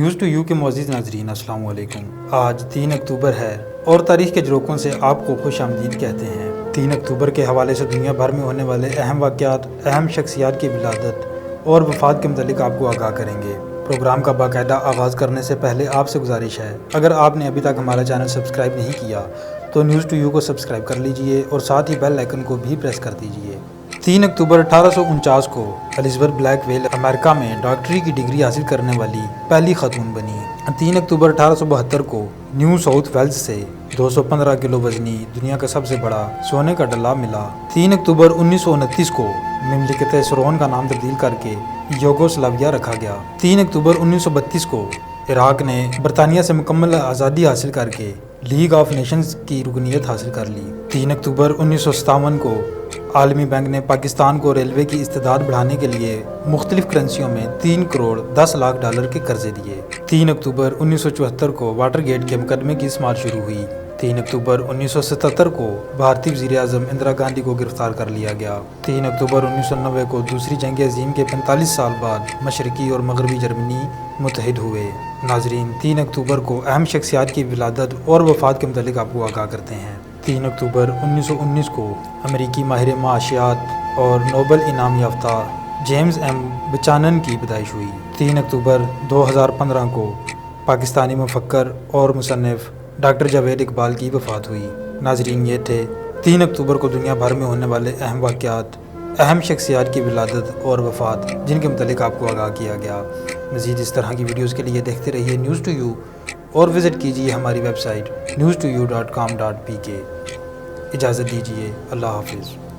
News to you کے معزز ناظرین السلام علیکم۔ آج 3 اکتوبر ہے اور تاریخ کے جروکوں سے آپ کو خوش آمدید کہتے ہیں۔ 3 اکتوبر کے حوالے سے دنیا بھر میں ہونے والے اہم واقعات، اہم شخصیات کی ولادت اور وفات کے متعلق آپ کو آگاہ کریں گے۔ پروگرام کا باقاعدہ آغاز کرنے سے پہلے آپ سے گزارش ہے، اگر آپ نے ابھی تک ہمارا چینل سبسکرائب نہیں کیا تو نیوز ٹو یو کو سبسکرائب کر لیجئے اور ساتھ ہی بیل آئیکن کو بھی پریس کر دیجئے۔ 3 اکتوبر 1849 کو الزبتھ بلیک ویل امریکہ میں ڈاکٹری کی ڈگری حاصل کرنے والی پہلی خاتون بنی۔ 3 اکتوبر 1872 کو نیو ساؤتھ ویلز سے 215 کلو وزنی دنیا کا سب سے بڑا سونے کا ڈلا ملا۔ 3 اکتوبر 1929 کو مملکت سورون کا نام تبدیل کر کے یوگوسلاویہ رکھا گیا۔ 3 اکتوبر 1932 کو عراق نے برطانیہ سے مکمل آزادی حاصل کر کے لیگ آف نیشنز کی رکنیت حاصل کر لی۔ 3 اکتوبر 1957 کو عالمی بینک نے پاکستان کو ریلوے کی استعداد بڑھانے کے لیے مختلف کرنسیوں میں 3 کروڑ 10 لاکھ ڈالر کے قرضے دیے۔ 3 اکتوبر 1974 کو واٹر گیٹ کے مقدمے کی سماعت شروع ہوئی۔ 3 اکتوبر 1977 کو بھارتی وزیر اعظم اندرا گاندھی کو گرفتار کر لیا گیا۔ 3 اکتوبر 1990 کو دوسری جنگ عظیم کے 45 سال بعد مشرقی اور مغربی جرمنی متحد ہوئے۔ ناظرین، 3 اکتوبر کو اہم شخصیات کی ولادت اور وفات کے متعلق آپ کو آگاہ کرتے ہیں۔ 3 اکتوبر 1919 کو امریکی ماہر معاشیات اور نوبل انعام یافتہ جیمز ایم بچانن کی پیدائش ہوئی۔ 3 اکتوبر 2015 کو پاکستانی مفکر اور مصنف ڈاکٹر جاوید اقبال کی وفات ہوئی۔ ناظرین، یہ تھے 3 اکتوبر کو دنیا بھر میں ہونے والے اہم واقعات، اہم شخصیات کی ولادت اور وفات جن کے متعلق آپ کو آگاہ کیا گیا۔ مزید اس طرح کی ویڈیوز کے لیے دیکھتے رہیے نیوز ٹو یو اور وزٹ کیجیے ہماری ویب سائٹ news2u.com.pk۔ اجازت دیجیے، اللہ حافظ۔